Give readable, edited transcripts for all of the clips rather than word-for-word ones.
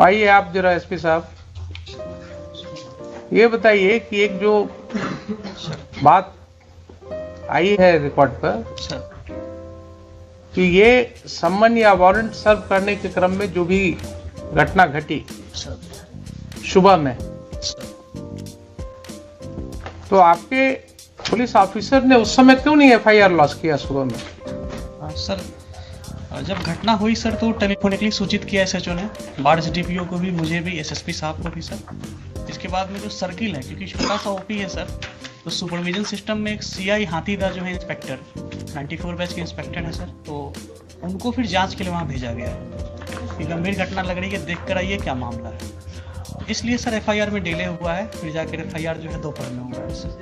आइए आप जरा एसपी साहब, ये बताइए कि एक जो बात आई है रिकॉर्ड पर कि ये सम्मन या वारंट सर्व करने के क्रम में जो भी घटना घटी सुबह में, तो आपके पुलिस ऑफिसर ने उस समय क्यों नहीं एफआईआर लॉन्च किया सुबह में? सर, जब घटना हुई सर तो टेलीफोनिकली सूचित किया एसएचओ ने, बाढ़ एसडीपीओ को भी, मुझे भी, एसएसपी साहब को भी सर। इसके बाद में जो सर्किल है, क्योंकि छोटा सा ओपी है सर, तो सुपरविजन सिस्टम में एक सीआई हाथीदार जो है इंस्पेक्टर 94 बैच के इंस्पेक्टर है सर, तो उनको फिर जांच के लिए वहाँ भेजा गया कि गंभीर घटना लग रही है, देख कर आइए क्या मामला है। इसलिए सर एफआईआर में डिले हुआ है, फिर जाकर एफआईआर जो है दोपहर में हुआ है सर।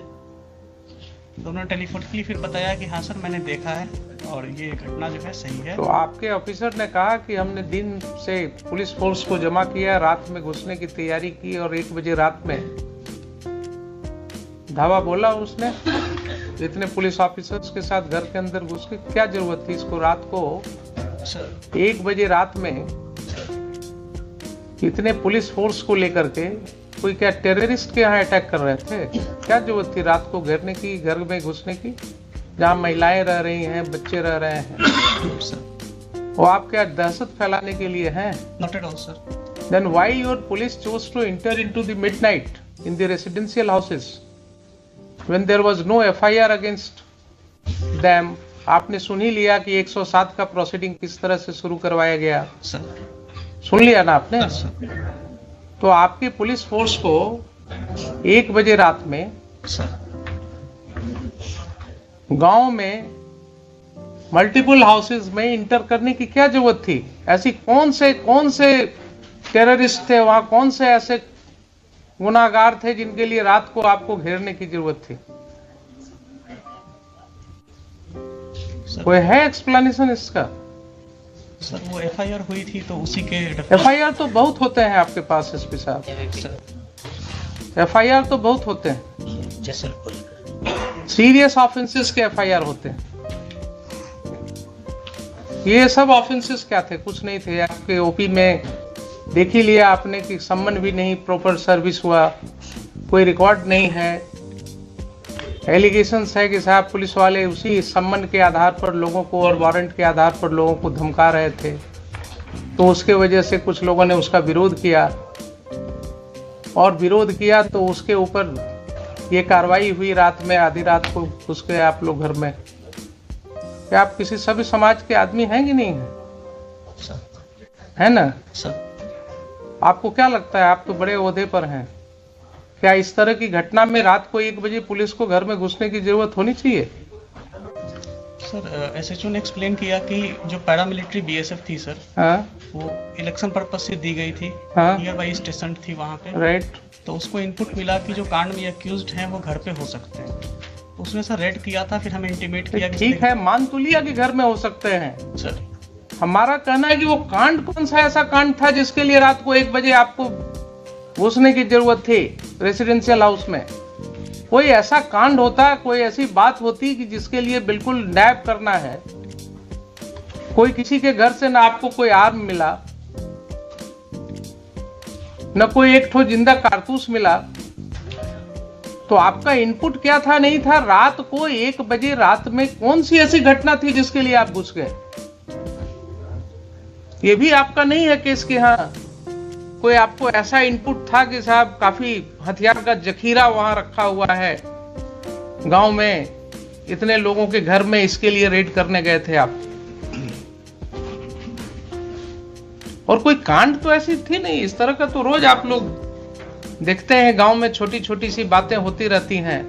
तो उन्होंने टेलीफोनिकली फिर बताया कि हाँ सर मैंने देखा है और ये घटना जो है सही है। तो आपके ऑफिसर ने कहा कि हमने दिन से पुलिस फोर्स को जमा किया, रात में घुसने की तैयारी की और 1 बजे रात में धावा बोला उसने। इतने पुलिस ऑफिसर्स के साथ घर के अंदर घुस के क्या जरूरत थी इसको? रात को 1 बजे रात में इतने पुलिस फोर्स को लेकर के कोई क्या टेररिस्ट के यहाँ अटैक कर रहे थे? क्या जरूरत थी रात को घेरने की, घर में घुसने की, जहाँ महिलाएं रह रही हैं, बच्चे रह रहे हैं? वो आप क्या दहशत फैलाने के लिए हैं? Not at all, sir. Then why your police chose to enter into the midnight in the residential houses when there was no FIR against them? आपने सुन ही लिया कि 107 का प्रोसीडिंग किस तरह से शुरू करवाया गया, Sir. सुन लिया ना आपने? Yes, sir. तो आपकी पुलिस फोर्स को 1 बजे रात में Sir. गांव में मल्टीपल हाउसेज में इंटर करने की क्या जरूरत थी? ऐसी कौन से टेररिस्ट थे वहां, कौन से ऐसे गुनाहगार थे जिनके लिए रात को आपको घेरने की जरूरत थी? Sir. कोई है एक्सप्लेनेशन इसका? सर वो एफआईआर हुई थी तो उसी के एफआईआर तो बहुत होते हैं आपके पास एसपी साहब, एफआईआर तो बहुत होते हैं, सीरियस ऑफेंसेस के एफआईआर होते हैं। ये सब ऑफेंसेस क्या थे? कुछ नहीं थे। आपके ओपी में देख ही लिया आपने कि सम्मन भी नहीं प्रॉपर सर्विस हुआ, कोई रिकॉर्ड नहीं है। एलिगेशंस है कि साहब पुलिस वाले उसी सम्मन के आधार पर लोगों को और वारंट के आधार पर लोगों को धमका रहे थे, तो उसके वजह से कुछ लोगों ने उसका विरोध किया, और विरोध किया तो उसके ऊपर ये कार्रवाई हुई। रात में आधी रात को घुस गए आप लोग घर में। क्या आप किसी सभी समाज के आदमी हैं कि नहीं है? है ना सर? आपको क्या लगता है, आप तो बड़े ओहदे पर हैं, क्या इस तरह की घटना में रात को 1 बजे पुलिस को घर में घुसने की जरूरत होनी चाहिए? सर एसएचओ ने एक्सप्लेन किया कि जो पैरामिलिट्री बीएसएफ थी सर, हाँ, वो इलेक्शन पर्पस से दी गई थी, हाँ, नियर बाई स्टेशन थी वहाँ पे, राइट। तो उसको इनपुट मिला कि जो कांड में अक्यूज्ड हैं वो घर पे हो सकते हैं। उसने सर रेड किया था, फिर हमें इंटीमेट किया कि ठीक है, मान तो लिया कि घर में हो सकते हैं सर। हमारा कहना है कि वो कांड कौन सा ऐसा कांड था जिसके लिए रात को 1 बजे आपको घुसने की जरूरत थी रेसिडेंशियल हाउस में? कोई ऐसा कांड होता, कोई ऐसी बात होती कि जिसके लिए बिल्कुल नैप करना है, कोई किसी के घर से ना आपको कोई आर्म मिला, न कोई एक ठो जिंदा कारतूस मिला, तो आपका इनपुट क्या था? नहीं था। रात को 1 बजे रात में कौन सी ऐसी घटना थी जिसके लिए आप घुस गए? ये भी आपका नहीं है केस कि हाँ कोई आपको ऐसा इनपुट था कि साहब काफी हथियार का जखीरा वहां रखा हुआ है गांव में, इतने लोगों के घर में, इसके लिए रेड करने गए थे आप। और कोई कांड तो ऐसी थी नहीं। इस तरह का तो रोज आप लोग देखते हैं गांव में, छोटी छोटी सी बातें होती रहती हैं।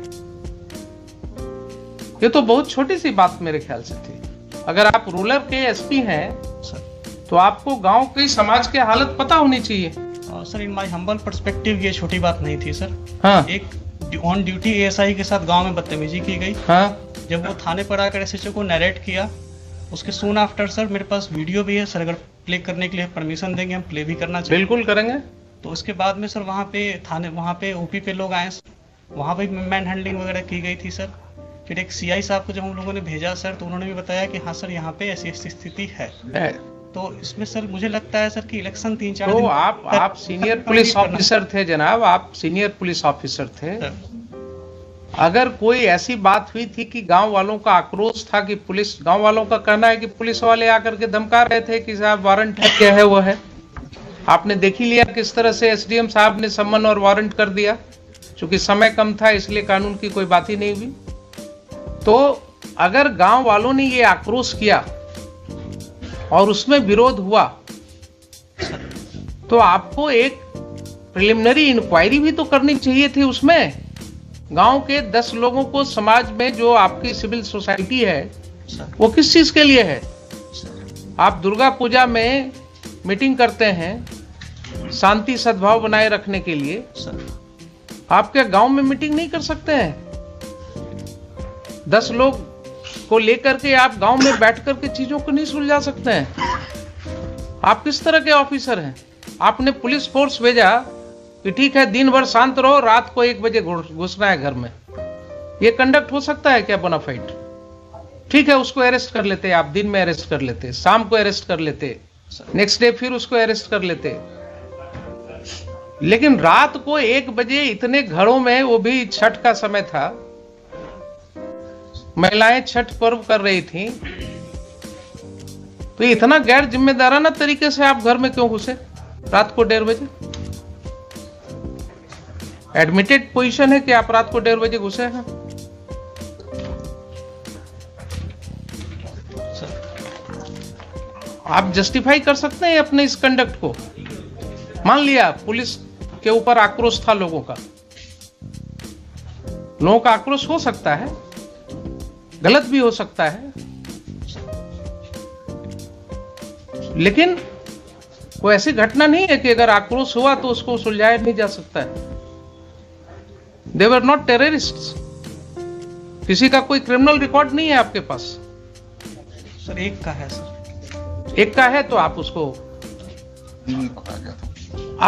ये तो बहुत छोटी सी बात मेरे ख्याल से थी। अगर आप रूरल के एसपी हैं तो आपको गांव की समाज की हालत पता होनी चाहिए। Sir in my humble perspective ये छोटी बात नहीं थी सर। हाँ, एक ऑन ड्यूटी एएसआई के साथ गांव में बदतमीजी की गई। हाँ, जब वो थाने पर आकर एसएचओ को नरेट किया, उसके सून आफ्टर सर मेरे पास वीडियो भी है सर, अगर प्ले करने के लिए परमिशन देंगे हम प्ले भी करना चाहिए। बिल्कुल करेंगे। तो उसके बाद में सर वहाँ पे थाने, वहाँ पे ओपी पे लोग आए, वहाँ पे मैन हैंडलिंग वगैरह की गई थी सर। फिर एक सीआई साहब को जब हम लोगों ने भेजा सर, तो उन्होंने भी बताया कि हाँ सर यहाँ पे ऐसी स्थिति है। तो इसमें सर मुझे लगता है सर कि इलेक्शन 3-4 तो दिन आप सीनियर पुलिस ऑफिसर थे जनाब, आप सीनियर पुलिस ऑफिसर थे। सर, अगर कोई ऐसी बात हुई थी कि गांव वालों का आक्रोश था कि पुलिस, गांव वालों का कहना है कि पुलिस वाले आकर के धमका रहे थे कि साहब वारंट है, क्या है वो है, आपने देख ही लिया किस तरह से एसडीएम साहब ने सम्मन और वारंट कर दिया। चूंकि समय कम था इसलिए कानून की कोई बात ही नहीं हुई। तो अगर गांव वालों ने ये आक्रोश किया और उसमें विरोध हुआ तो आपको एक प्रिलिमिनरी इंक्वायरी भी तो करनी चाहिए थी। उसमें गांव के 10 लोगों को, समाज में जो आपकी सिविल सोसाइटी है वो किस चीज के लिए है। आप दुर्गा पूजा में मीटिंग करते हैं शांति सद्भाव बनाए रखने के लिए, आप क्या गांव में मीटिंग नहीं कर सकते हैं? 10 लोग को लेकर के आप गांव में बैठ करके चीजों को नहीं सुलझा सकते हैं? आप किस तरह के ऑफिसर हैं? आपने पुलिस फोर्स भेजा कि ठीक है दिन भर शांत रहो, रात को 1 बजे घुसना है घर में। ये कंडक्ट हो सकता है क्या बोनाफाइड? ठीक है, उसको अरेस्ट कर लेते, आप दिन में अरेस्ट कर लेते, शाम को अरेस्ट कर लेते, नेक्स्ट डे फिर उसको अरेस्ट कर लेते। लेकिन रात को 1 बजे इतने घरों में, वो भी छठ का समय था, महिलाएं छठ पर्व कर रही थी, तो इतना गैर जिम्मेदाराना तरीके से आप घर में क्यों घुसे रात को 1:30 बजे? एडमिटेड पोजीशन है कि आप रात को 1:30 बजे घुसे हैं। आप जस्टिफाई कर सकते हैं अपने इस कंडक्ट को? मान लिया पुलिस के ऊपर आक्रोश था लोगों का, लोगों का आक्रोश हो सकता है, गलत भी हो सकता है, लेकिन कोई ऐसी घटना नहीं है कि अगर आक्रोश हुआ तो उसको सुलझाया नहीं जा सकता है। दे वर नॉट टेररिस्ट्स। किसी का कोई क्रिमिनल रिकॉर्ड नहीं है आपके पास। सर एक का है सर, एक का है तो आप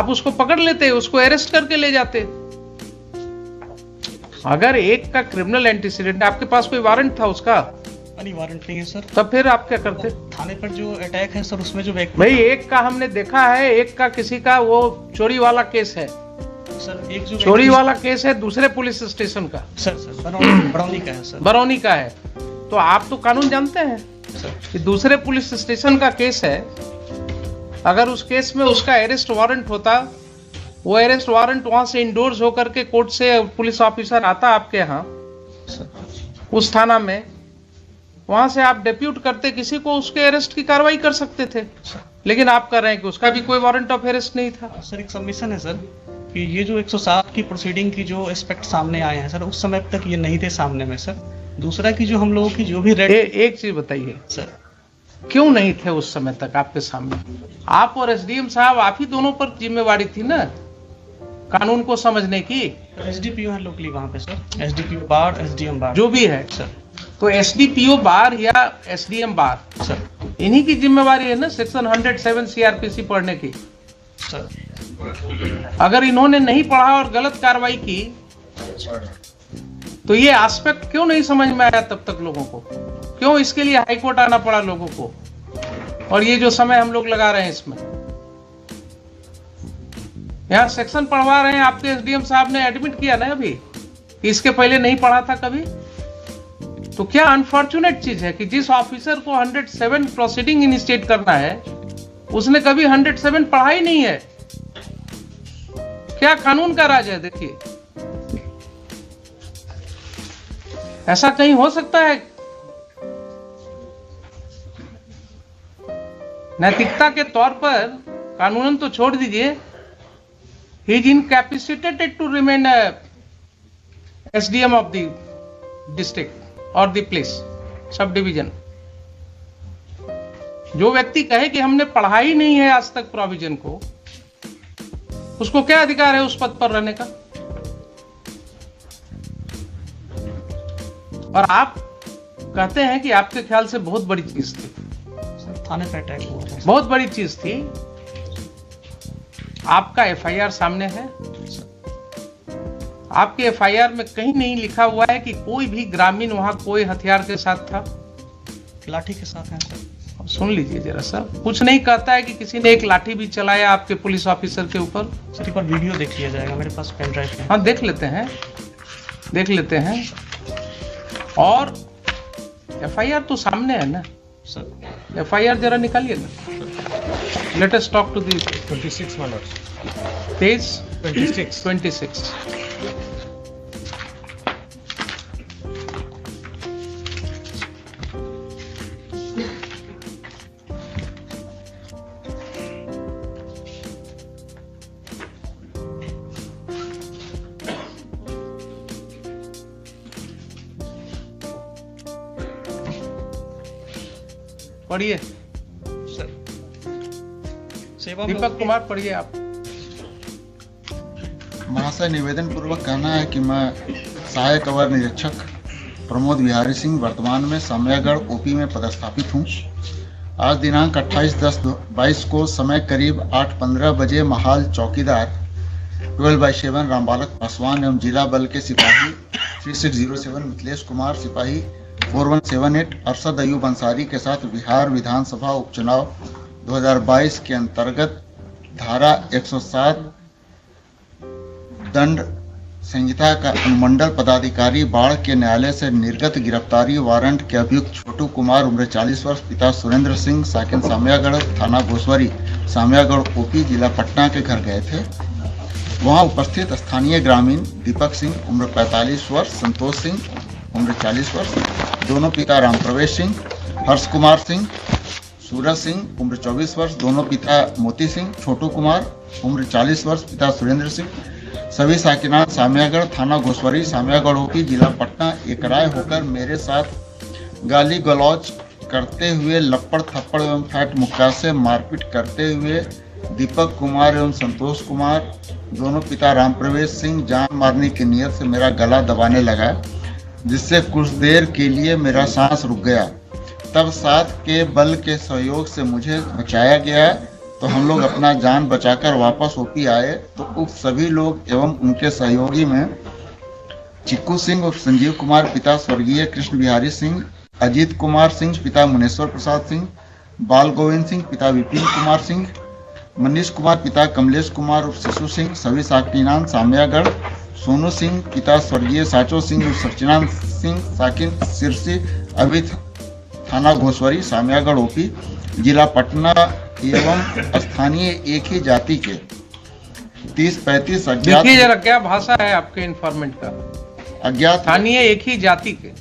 उसको पकड़ लेते, उसको अरेस्ट करके ले जाते। अगर एक का क्रिमिनल एंटीसीडेंट, आपके पास कोई वारंट था उसका? नहीं, वारंट नहीं है सर। तब फिर आप क्या करते? थाने पर जो अटैक है सर, उसमें जो व्यक्ति, भाई एक का हमने देखा है, एक का किसी का वो चोरी वाला केस है सर, एक जो चोरी वाला केस है दूसरे पुलिस स्टेशन का, सर बरौनी का है सर, बरौनी का है। तो आप तो कानून जानते हैं कि दूसरे पुलिस स्टेशन का केस है, अगर उस केस में उसका अरेस्ट वारंट होता, वो अरेस्ट वारंट वहां से इंडोर्स होकर के कोर्ट से पुलिस ऑफिसर आता आपके यहाँ उस थाना में, वहां से आप डेप्यूट करते किसी को, उसके अरेस्ट की कार्रवाई कर सकते थे। लेकिन आप कर रहे हैं कि उसका भी कोई वारंट ऑफ अरेस्ट नहीं था। सर एक सबमिशन है सर कि ये जो 107 की प्रोसीडिंग की जो एस्पेक्ट सामने आए हैं सर, उस समय तक ये नहीं थे सामने में सर। दूसरा की जो हम लोगों की जो भी रेड, एक चीज बताइए सर, क्यों नहीं थे उस समय तक आपके सामने? आप और एसडीएम साहब, आप ही दोनों पर जिम्मेवारी थी ना कानून को समझने की। एसडीपीओ है लोकली वहाँ पे सर, एसडीपीओ बार, एसडीएम बार, जो भी है सर। तो एसडीपीओ बार या एसडीएम बार सर, इन्हीं की जिम्मेवारी है ना सेक्शन 107 सीआरपीसी पढ़ने की। सर अगर इन्होंने नहीं पढ़ा और गलत कार्रवाई की तो ये एस्पेक्ट क्यों नहीं समझ में आया तब तक लोगों को? क्यों इसके लिए हाईकोर्ट आना पड़ा लोगों को? और ये जो समय हम लोग लगा रहे हैं इसमें, यहाँ सेक्शन पढ़वा रहे हैं, आपके एसडीएम साहब ने एडमिट किया ना अभी कि इसके पहले नहीं पढ़ा था कभी। तो क्या अनफॉर्चुनेट चीज है कि जिस ऑफिसर को 107 प्रोसीडिंग इनिशिएट करना है उसने कभी 107 पढ़ा ही नहीं है। क्या कानून का राज है? देखिए, ऐसा कहीं हो सकता है? नैतिकता के तौर पर कानूनन तो छोड़ दीजिए, he is incapacitated to remain SDM of the district और द प्लेस सब डिवीजन। जो व्यक्ति कहे कि हमने पढ़ा ही नहीं है आज तक प्रोविजन को, उसको क्या अधिकार है उस पद पर रहने का? और आप कहते हैं कि आपके ख्याल से बहुत बड़ी चीज थी, थाने पे अटैक हुआ था, बहुत बड़ी चीज थी। आपका एफआईआर सामने है, आपके एफआईआर में कहीं नहीं लिखा हुआ है कि कोई भी ग्रामीण वहां कोई हथियार के साथ था। लाठी के साथ है सर। सुन लीजिए जरा सा, कुछ नहीं कहता है कि किसी ने एक लाठी भी चलाया आपके पुलिस ऑफिसर के ऊपर? सर एक बार वीडियो देख लिया जाएगा, मेरे पास पेन ड्राइव है। हाँ देख लेते हैं। और एफआईआर तो सामने है ना सर। एफआईआर जरा निकालिए ना। Let us talk to the 26 मानव 26 पढ़िए सर सेवा में दीपक कुमार, पढ़िए आप। महाशय, निवेदन पूर्वक कहना है कि मैं सहायक अवर निरीक्षक प्रमोद बिहारी सिंह वर्तमान में सामयागढ़ ओपी में पदस्थापित हूँ। आज दिनांक 28/10/22 को समय करीब 8:15 बजे महाल चौकीदार 12/7 रामबालक पासवान एवं जिला बल के सिपाही 3607 मिथिलेश कुमार, सिपाही 4178 अरशद अयूब अंसारी के साथ बिहार विधानसभा उपचुनाव 2022 के अंतर्गत धारा 107 दंड संहिता का अनुमंडल पदाधिकारी बाढ़ के न्यायालय से निर्गत गिरफ्तारी वारंट के अभियुक्त छोटू कुमार उम्र 40 वर्ष, पिता सुरेंद्र सिंह, साकिन सामयागढ़, थाना घोसवरी, सामयागढ़ ओपी, जिला पटना के घर गए थे। वहां उपस्थित स्थानीय ग्रामीण दीपक सिंह उम्र 45 वर्ष, संतोष सिंह उम्र 40 वर्ष, दोनों पिता राम प्रवेश सिंह, हर्ष कुमार सिंह, सूरज सिंह उम्र 24 वर्ष, दोनों पिता मोती सिंह, छोटू कुमार उम्र 40 वर्ष, पिता सुरेंद्र सिंह, सभी साकिनात सामयागढ़, थाना घोसवरी, सामयागढ़ ओपी, जिला पटना एक राय होकर मेरे साथ गाली गलौज करते हुए, लपड़ थप्पड़ एवं फैट मुक्का से मारपीट करते हुए दीपक कुमार एवं संतोष कुमार, दोनों पिता राम प्रवेश सिंह, जान मारने की नीयत से मेरा गला दबाने लगा, जिससे कुछ देर के लिए मेरा सांस रुक गया। तब साथ के बल के सहयोग से मुझे बचाया गया, तो हम लोग अपना जान बचाकर वापस ओपी आए तो उक्त सभी लोग एवं उनके सहयोगी में चिक्कू सिंह और संजीव कुमार पिता स्वर्गीय कृष्ण बिहारी सिंह, अजीत कुमार सिंह पिता मुनेश्वर प्रसाद सिंह, बाल गोविंद सिंह पिता विपिन कुमार सिंह, मनीष कुमार पिता कमलेश कुमार और शिशु सिंह, सभी साकिनान सामयागढ़, सोनू सिंह पिता स्वर्गीय साचो सिंह और सचिनान सिंह, साकिन सिरसी, अभी थाना घोसवरी, सामयागढ़ ओपी, जिला पटना एवं स्थानीय एक ही जाति के 30-35 अज्ञात। देखिए जरा क्या भाषा है आपके इन्फॉर्मेंट का। अज्ञात स्थानीय एक ही जाति के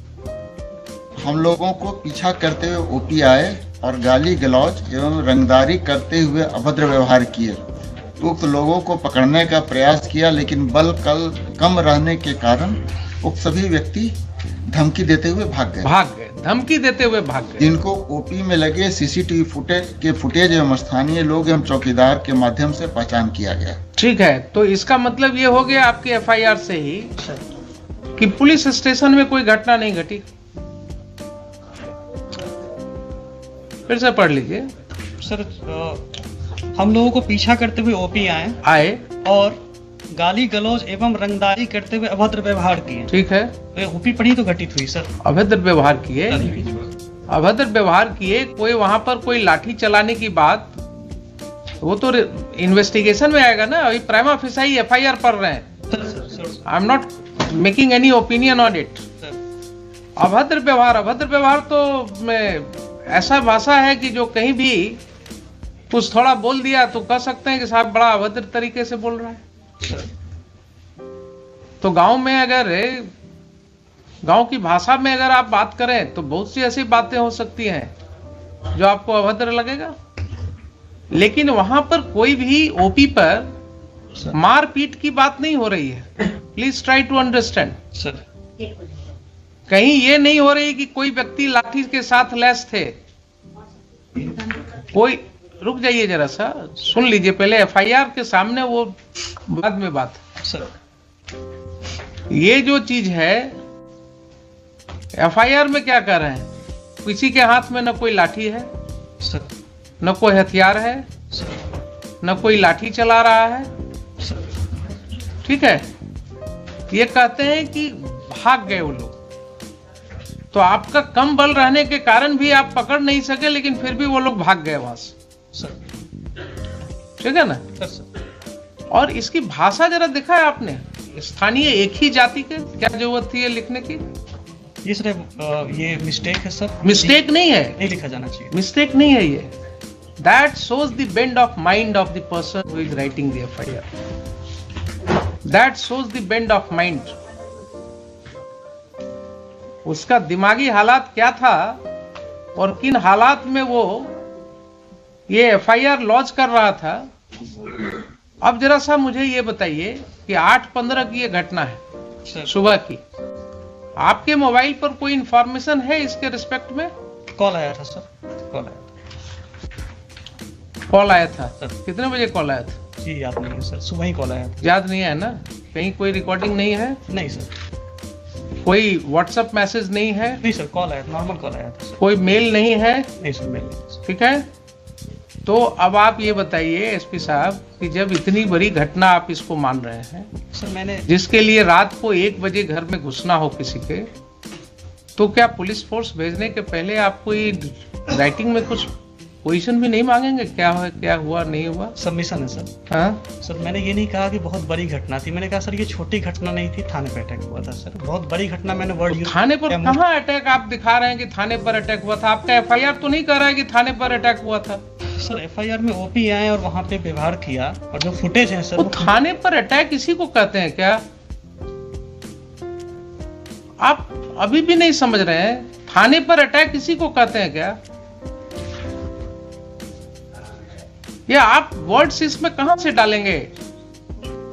हम लोगों को पीछा करते हुए ओपी आए और गाली गलौज एवं रंगदारी करते हुए अभद्र व्यवहार किए। उक्त लोगों को पकड़ने का प्रयास किया, लेकिन बल कम रहने के कारण उक्त सभी व्यक्ति धमकी देते हुए भाग गए। धमकी देते हुए भाग गए। जिनको ओपी में लगे सीसीटीवी फुटेज एवं स्थानीय लोग एवं चौकीदार के माध्यम से पहचान किया गया। ठीक है, तो इसका मतलब ये हो गया आपकी एफआईआर से ही कि पुलिस स्टेशन में कोई घटना नहीं घटी। फिर से पढ़ लीजिए सर। हम लोगों को पीछा करते हुए ओपी आए और गाली गलौज एवं रंगदारी करते हुए अभद्र व्यवहार किए। ठीक है, ओपी पढ़ी तो घटित हुई सर। अभद्र व्यवहार किए, कोई वहां पर कोई लाठी चलाने की बात, वो तो इन्वेस्टिगेशन में आएगा ना। अभी प्राइमा फेसाई एफआईआर पढ़ रहे हैं। I am not making any opinion on it. अभद्र व्यवहार तो ऐसा भाषा है कि जो कहीं भी कुछ थोड़ा बोल दिया तो कह सकते हैं कि साहब बड़ा अभद्र तरीके से बोल रहा है। तो गांव में अगर गांव की भाषा में अगर आप बात करें तो बहुत सी ऐसी बातें हो सकती हैं जो आपको अभद्र लगेगा, लेकिन वहां पर कोई भी ओपी पर मारपीट की बात नहीं हो रही है। Please try to understand sir. कहीं ये नहीं हो रही कि कोई व्यक्ति लाठी के साथ लैस थे। कोई रुक जाइए जरा सा, सुन लीजिए पहले एफआईआर के सामने, वो बाद में बात सर। ये जो चीज है एफआईआर में क्या कर रहे हैं, किसी के हाथ में न कोई लाठी है सर, न कोई हथियार है सर, न कोई लाठी चला रहा है सर। ठीक है, ये कहते हैं कि भाग गए वो लोग। तो आपका कम बल रहने के कारण भी आप पकड़ नहीं सके, लेकिन फिर भी वो लोग भाग गए वहां से, सर। ठीक है ना। सर और इसकी भाषा जरा देखा है आपने, स्थानीय एक ही जाति के, क्या जरूरत थी ये लिखने की? ये सर ये मिस्टेक है सर। मिस्टेक नहीं है, नहीं लिखा जाना चाहिए। मिस्टेक नहीं है ये। That shows the bend of mind of the person who is writing the FIR. That shows the bend of mind. उसका दिमागी हालात क्या था और किन हालात में वो ये एफआईआर लॉन्च कर रहा था। अब जरा सा मुझे ये बताइए कि 8/15 की ये घटना है सर सुबह की, आपके मोबाइल पर कोई इंफॉर्मेशन है इसके रिस्पेक्ट में? कॉल आया था सर, कॉल आया कॉल आया था। सर। कितने बजे कॉल आया था? जी याद नहीं है सर, सुबह ही कॉल आया था। याद नहीं है ना? कहीं कोई रिकॉर्डिंग नहीं है? नहीं सर, कोई व्हाट्सएप मैसेज नहीं है? नहीं सर, कॉल आया था, नॉर्मल कॉल आया था सर। कोई मेल नहीं है? नहीं सर, मेल नहीं सर। ठीक है। तो अब आप ये बताइए एसपी साहब कि जब इतनी बड़ी घटना आप इसको मान रहे हैं, सर मैंने जिसके लिए रात को 1 बजे घर में घुसना हो किसी के, तो क्या पुलिस फोर्स भेजने के पहले आपको ये राइटिंग में कुछ पोजीशन भी नहीं मांगेंगे? क्या है, क्या हुआ, नहीं हुआ? सबमिशन है सर। हाँ, सर मैंने ये नहीं कहा कि बहुत बड़ी घटना थी, मैंने कहा सर ये छोटी घटना नहीं थी, थाने पे अटैक हुआ था सर। बहुत बड़ी घटना मैंने वर्ड यूज थाने पर कहाँ अटैक आप दिखा रहे हैं कि थाने पर अटैक हुआ था? आपका एफआईआर तो नहीं कह रहा है कि थाने पर अटैक हुआ था। सर एफआईआर में ओपी आए और वहां पे व्यवहार किया, और जो फुटेज है सर वो थाने पर अटैक इसी को कहते हैं क्या? आप अभी भी नहीं समझ रहे हैं? थाने पर अटैक इसी को कहते हैं क्या? ये आप वर्ड्स इसमें कहां से डालेंगे?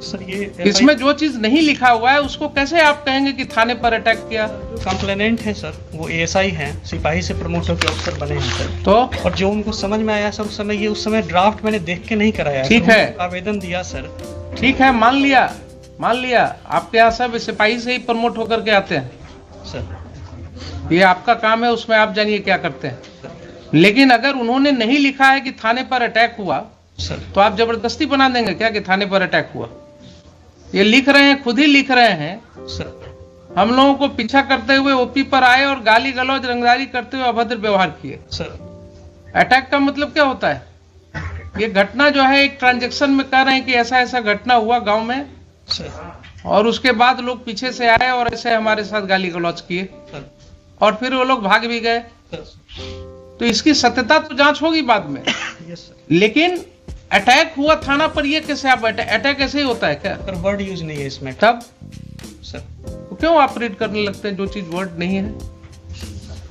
सर ये इसमें जो चीज नहीं लिखा हुआ है उसको कैसे आप कहेंगे कि थाने पर अटैक किया? कंप्लेनेंट है सर, वो एएसआई हैं, सिपाही से प्रमोट होकर अफसर बने हैं सर। तो और जो उनको समझ में आया सर उस समय, ये उस समय ड्राफ्ट मैंने देख के नहीं कराया, ठीक सर, है। उनको आवेदन दिया सर। ठीक है, मान लिया आपके यहाँ सब सिपाही से ही प्रमोट होकर के आते हैं सर ये आपका काम है, उसमें आप जानिए क्या करते हैं। लेकिन अगर उन्होंने नहीं लिखा है कि थाने पर अटैक हुआ, सर तो आप जबरदस्ती बना देंगे क्या कि थाने पर अटैक हुआ? ये लिख रहे हैं, खुद ही लिख रहे हैं। सर हम लोगों को पीछा करते हुए ओपी पर आए और गाली गलौज रंगदारी करते हुए अभद्र व्यवहार किए। सर अटैक का मतलब क्या होता है? ये घटना जो है एक ट्रांजैक्शन में कह रहे हैं कि ऐसा ऐसा घटना हुआ गांव में, सर और उसके बाद लोग पीछे से आए और ऐसे हमारे साथ गाली गलौज किए, सर और फिर वो लोग भाग भी गए। सर तो इसकी सत्यता तो जांच होगी बाद में। Yes sir. लेकिन अटैक हुआ थाना पर, ये कैसे आप अटैक ऐसे ही होता है क्या? सर वर्ड यूज नहीं है इसमें तब सर। तो क्यों आप रीड करने लगते हैं जो चीज वर्ड नहीं है?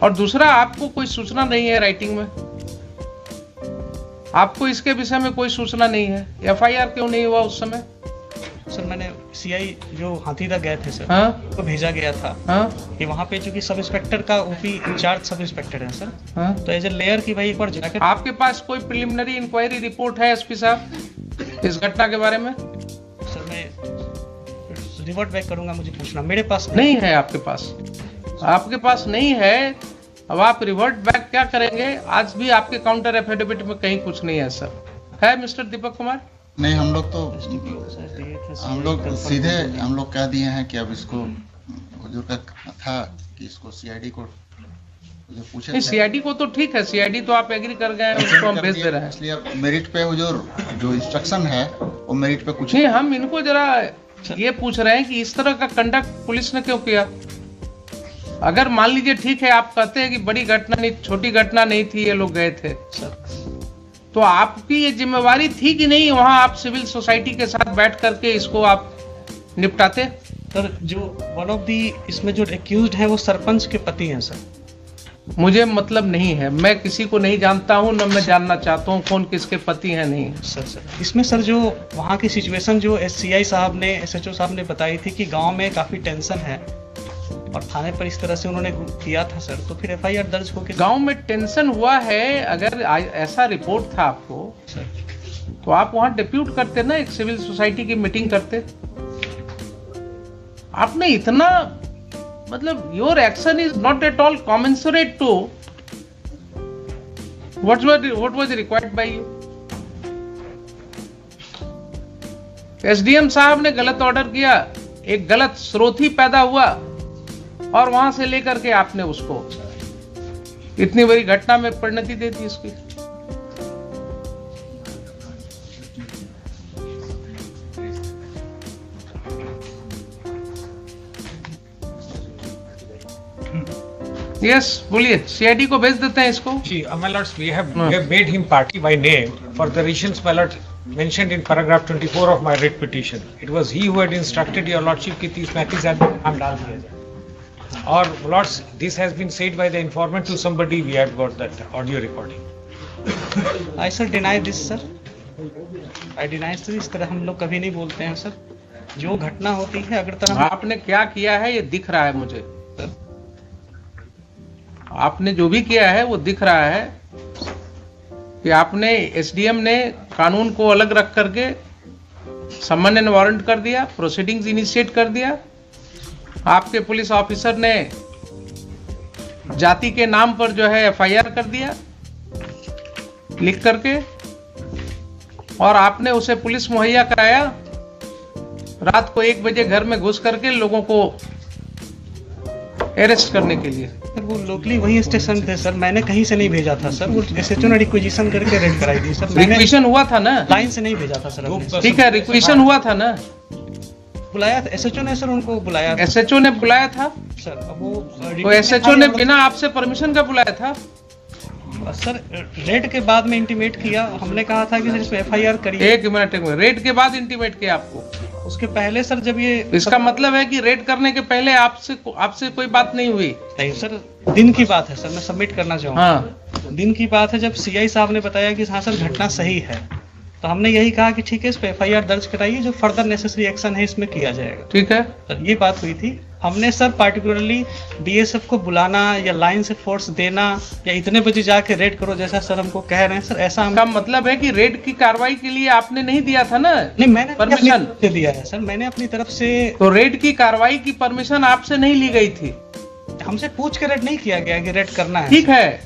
और दूसरा, आपको कोई सूचना नहीं है राइटिंग में, आपको इसके विषय में कोई सूचना नहीं है। एफआईआर क्यों नहीं हुआ उस समय? सर मैंने सीआई जो हाथीदा गए थे सर, हाँ को भेजा गया था हाँ कि वहाँ पे चूंकि सब इंस्पेक्टर का ओपी इंचार्ज सब इंस्पेक्टर है सर, हाँ। तो एज ए लेयर की भाई एक बार जाकर आपके पास कोई प्रिलिमिनरी इंक्वायरी रिपोर्ट है एसपी साहब इस घटना के बारे में? सर मैं रिवर्ट बैक करूंगा, मुझे पूछना, मेरे पास नहीं है आपके पास? आपके पास नहीं है, अब आप रिवर्ट बैक क्या करेंगे? आज भी आपके काउंटर एफिडेविट में कहीं कुछ नहीं है सर, है मिस्टर दीपक कुमार? नहीं, हम लोग सीधे हम लोग कह दिए हैं कि अब इसको हुजूर का था कि इसको सीआईडी को जो पूछे नहीं, सीआईडी को तो ठीक है, सीआईडी तो आप एग्री कर गए हैं, उसको हम भेज दे रहे हैं। इसलिए अब मेरिट पे हुजूर जो इंस्ट्रक्शन है वो मेरिट पे कुछ नहीं, हम इनको जरा ये पूछ रहे हैं कि इस तरह का कंडक्ट पुलिस ने क्यों किया? अगर मान लीजिए ठीक है, आप कहते हैं कि बड़ी घटना नहीं, छोटी घटना नहीं थी, ये लोग गए थे, तो आपकी ये जिम्मेवारी थी कि नहीं वहां आप सिविल सोसाइटी के साथ बैठ करके इसको आप निपटाते? सर जो वन ऑफ दी इसमें जो एक्यूज्ड है वो सरपंच के पति हैं सर। मुझे मतलब नहीं है, मैं किसी को नहीं जानता हूं, न मैं जानना चाहता हूं कौन किसके पति हैं। नहीं सर इसमें सर जो वहाँ की सिचुएशन जो एससीआई साहब ने, एसएचओ साहब ने बताई थी कि गांव में काफी टेंशन है और थाने पर इस तरह से उन्होंने किया था सर, तो फिर एफआईआर दर्ज होकर गांव में टेंशन हुआ है, अगर ऐसा रिपोर्ट था आपको सर, तो आप वहां डिप्यूट करते ना, एक सिविल सोसाइटी की मीटिंग करते। आपने इतना मतलब your action is not at all commensurate to what was required by you. SDM साहब ने गलत ऑर्डर किया, एक गलत स्रोत ही पैदा हुआ, और वहां से लेकर के आपने उसको इतनी बड़ी घटना में परिणति दे दी इसकी। यस बोलिए, सीआईडी को भेज देते हैं इसको। जी, my lords, we have made him party by name for the reasons, my lord, mentioned in paragraph 24 of my writ petition. It was he who had instructed your lordship कि 30-35 आदमी का नाम डाल दिया जाए। और lords, this has been said by the informant to somebody. We have got that audio recording. I sir deny this sir. I deny sir, इस तरह हम लोग कभी नहीं बोलते हैं सर। जो घटना होती है अगर तरह आपने क्या किया है ये दिख रहा है मुझे, आपने जो भी किया है वो दिख रहा है कि आपने एसडीएम ने कानून को अलग रख करके समन एंड वारंट कर दिया, प्रोसीडिंग्स इनिशिएट कर दिया। आपके पुलिस ऑफिसर ने जाति के नाम पर जो है एफआईआर कर दिया लिख करके, और आपने उसे पुलिस मुहैया कराया रात को 1 बजे घर में घुस करके लोगों को अरेस्ट करने के लिए। सर वो लोकली वही स्टेशन थे सर, मैंने कहीं से नहीं भेजा था सर। वो एसएचओ ने रिक्वेजिशन करके रेड कराई थी सर। मैंने रिक्वेशन हुआ था ना, लाइन से नहीं भेजा था सर अपने। ठीक है, रिक्वेशन हुआ था ना, बुलाया था एसएचओ ने सर, उनको बुलाया था एसएचओ ने बुलाया था सर। अब वो तो एसएचओ ने बिना आपसे परमिशन का बुलाया था सर। रेड के बाद में इंटीमेट किया, हमने कहा था कि सर इसमें एफआईआर करिए। एक मिनट रेड के बाद इंटीमेट किया आपको? उसके पहले सर जब ये इसका मतलब है कि रेड करने के पहले आपसे कोई बात नहीं हुई? नहीं सर, दिन की बात है सर, मैं सबमिट करना चाहूँगा। हाँ, दिन की बात है जब सीआई साहब ने बताया कि हाँ सर घटना सही है, तो हमने यही कहा कि ठीक है इस पे एफआईआर दर्ज कराइए, जो फर्दर नेसेसरी एक्शन है इसमें किया जाएगा। ठीक है सर ये बात हुई थी। हमने सर पार्टिकुलरली बीएसएफ को बुलाना या लाइन से फोर्स देना या इतने बजे जाके रेड करो जैसा सर हमको कह रहे हैं सर, ऐसा का मतलब है कि रेड की कार्रवाई के लिए आपने नहीं दिया था ना? नहीं, मैंने परमिशन अपनी तरफ से दिया है सर, मैंने अपनी तरफ से। तो रेड की कार्रवाई की परमिशन आपसे नहीं ली गई थी? हमसे पूछ के रेड नहीं किया गया कि रेड करना है। ठीक है,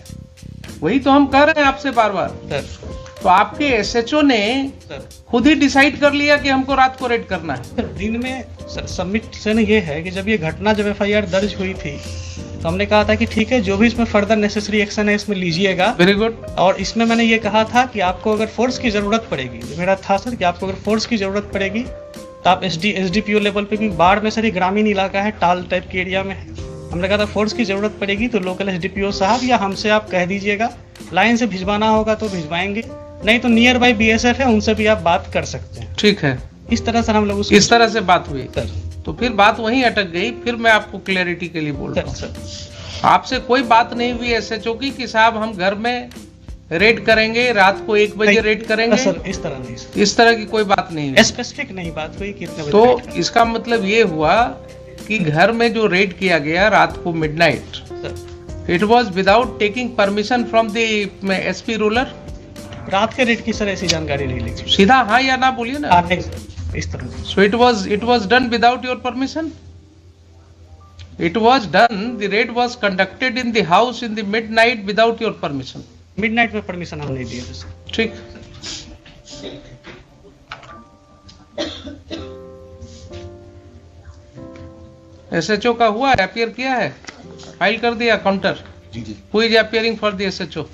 वही तो हम कह रहे हैं आपसे बार बार सर। तो आपके एसएचओ ने सर खुद ही डिसाइड कर लिया कि हमको रात को रेड करना है। सर दिन में सर सबमिशन ये है कि जब ये घटना जब एफआईआर दर्ज हुई थी तो हमने कहा था कि ठीक है जो भी इसमें फर्दर नेसेसरी एक्शन है इसमें लीजिएगा। Very good. और इसमें मैंने ये कहा था कि आपको अगर फोर्स की जरूरत पड़ेगी, मेरा था सर कि आपको अगर फोर्स की जरूरत पड़ेगी तो आप एसडीपीओ लेवल पे भी, बाढ़ में सर ये ग्रामीण इलाका है, टाल टाइप के एरिया में है, हमने कहा था फोर्स की जरूरत पड़ेगी तो लोकल एसडीपीओ साहब या हमसे आप कह दीजिएगा, लाइन से भिजवाना होगा तो भिजवाएंगे, नहीं तो नियर बाई बीएसएफ है उनसे भी आप बात कर सकते हैं। ठीक है, इस तरह सर हम लोग इस तरह से बात हुई सर। तो फिर बात वहीं अटक गई। फिर मैं आपको क्लैरिटी के लिए बोल रहा हूँ, सर आपसे कोई बात नहीं हुई एसएचओ की कि साहब हम घर में रेड करेंगे, रात को 1 बजे रेड करेंगे? सर इस तरह नहीं सर, इस तरह की कोई बात नहीं हुई। स्पेसिफिक नहीं बात हुई कि इतने बजे तो रेड इसका मतलब ये हुआ कि घर में जो रेड किया गया रात को midnight, sir. It was without taking permission from the SP ruler. रात के रेड की सर ऐसी जानकारी नहीं ली। सीधा हाँ या ना बोलिए ना। नहीं सर, इस तरह नहीं। So it was done without your permission? It was done, the raid was conducted in the house in the midnight without your permission. Midnight में परमिशन हम नहीं दिए थे सर। ठीक। एसएचओ का हुआ, अपियर किया है, फाइल कर दिया काउंटर। जी Who is appearing for the SHO?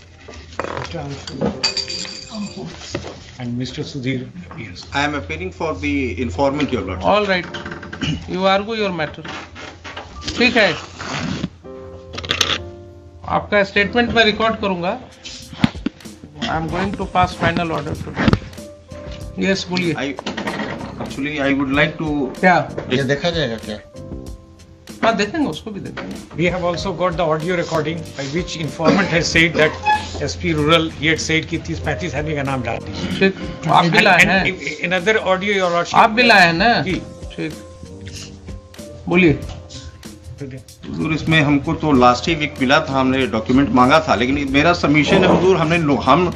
And Mr. Sudhir, yes. I am appearing for the informant, your lordship. All right, you argue your matter. ठीक है, आपका स्टेटमेंट मैं रिकॉर्ड करूंगा। I am going to pass final order too. Yes बोलिए। I would like to. क्या? ये देखा जाएगा क्या? हाँ देखेंगे, उसको भी देखेंगे। We have also got the audio recording by which informant has said that SP Rural he had said कि 30-35 आदमी का नाम डाल दीजिए। ठीक, आप भी लाए हैं? And another audio your lordship. आप भी लाए हैं ना? जी। ठीक, बोलिए। हुजूर इसमें हमको तो लास्ट ही वीक मिला था, हमने डॉक्यूमेंट मांगा था, लेकिन मेरा सबमिशन है हुजूर, हम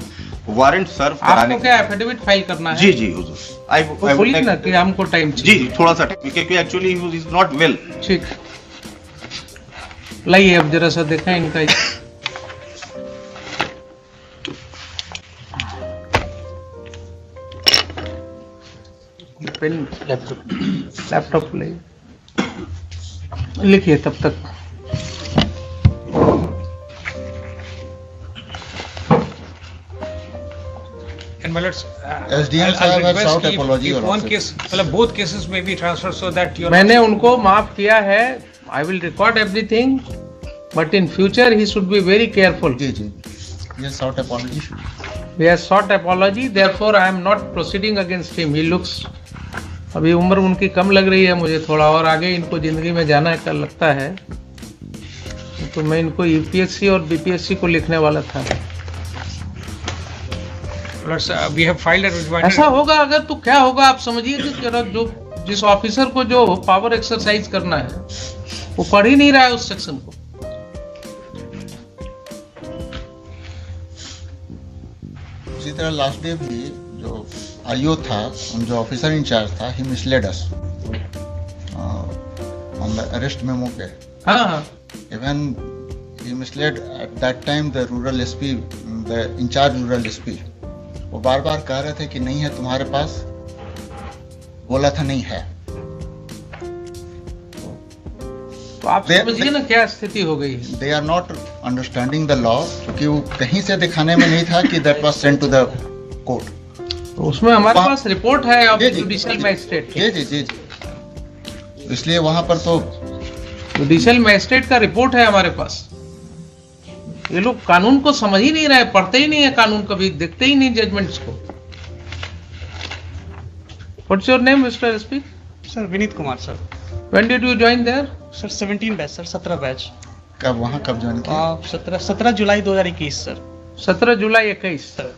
वारंट सर्व कराने। आपको क्या एफिडेविट फाइल करना है? जी जी हुजूर। तो बोलिए ना कि हमको टाइम चाहिए। जी थोड़ा सा टाइम, क्योंकि actually he is not well. ठीक, लाइए अब जरा सा देखें इनका। पेन लैपटॉप लाइए, लिखिए तब तक। then my lords, SDM I'll sahab has request sought if- apology, if Your one Lordship. case, मतलब both cases may be transferred so that your मैंने उनको माफ किया है. I will record everything, but in future he should be very careful. जी जी, ये sought apology. He has sought apology, therefore I am not proceeding against him. He looks, अभी उम्र उनकी कम लग रही है मुझे थोड़ा, और आगे इनको जिंदगी में जाना का लगता है, तो मैं इनको यूपीएससी और बीपीएससी को लिखने वाला था. lords, we have filed a rejoinder. ऐसा होगा अगर तो क्या होगा आप समझिए कि जो जिस ऑफिसर को जो पावर एक्सरसाइज करना है वो पढ़ ही नहीं रहा है उस सेक्शन को. उसी तरह लास्ट डे भी जो आईओ था, जो ऑफिसर इंचार्ज था, he misled us on the arrest memo पे. हाँ, Even he misled at that time the rural SP, the in charge rural SP. वो बार बार कह रहे थे कि नहीं है तुम्हारे पास, बोला था नहीं है. तो आप समझिए ना क्या स्थिति हो गई है. They are not understanding the law, क्योंकि वो कहीं से दिखाने में नहीं था कि that was sent to the court. तो उसमें हमारे वहाँ- पास रिपोर्ट है ऑफ जी, जी, जुडिशियल जी, मैजिस्ट्रेट. जी जी जी जी. इसलिए वहां पर तो जुडिशियल मैजिस्ट्रेट का रिपोर्ट है हमारे पास. ये लोग कानून को समझ ही नहीं रहे, पढ़ते ही नहीं है कानून, कभी देखते ही नहीं जजमेंट्स को. What's your name mister SP? Sir Vineet Kumar sir. When did you join there? Sir 17 batch sir, 17 batch. कब वहां कब ज्वाइन किया? 17 जुलाई 2021 सर. 17 जुलाई 21. Sir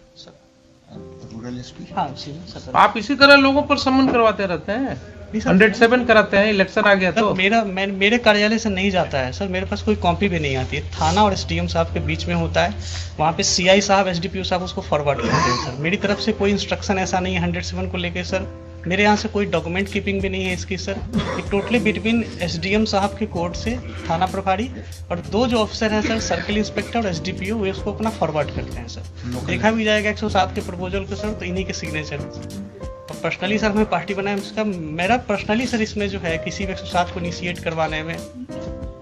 rural SP. हाँ उसी में 17. आप इसी तरह लोगों पर समन करवाते रहते हैं. 107 कराते हैं, इलेक्शन आ गया तो. मेरे कार्यालय से नहीं जाता है सर, मेरे पास कोई कॉपी भी नहीं आती है. थाना और एसडीएम साहब के बीच में होता है, वहाँ पे सीआई साहब एसडीपीओ साहब उसको फॉरवर्ड करते हैं सर. मेरी तरफ से कोई इंस्ट्रक्शन ऐसा नहीं है 107 को लेके सर. मेरे यहाँ से कोई डॉक्यूमेंट कीपिंग भी नहीं है इसकी सर. ये टोटली बिटवीन एसडीएम साहब के कोर्ट से थाना प्रभारी और दो जो ऑफिसर हैं सर, सर्किल इंस्पेक्टर और एसडीपीओ, वे उसको अपना फॉरवर्ड करते हैं सर. देखा भी जाएगा 107 के प्रपोजल को सर, तो इन्हीं के सिग्नेचर. और पर्सनली सर हमें पार्टी बनाए, उसका मेरा पर्सनली सर इसमें जो है किसी भी 107 को इनिशिएट करवाने में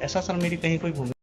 ऐसा सर मेरी कहीं कोई भूमिका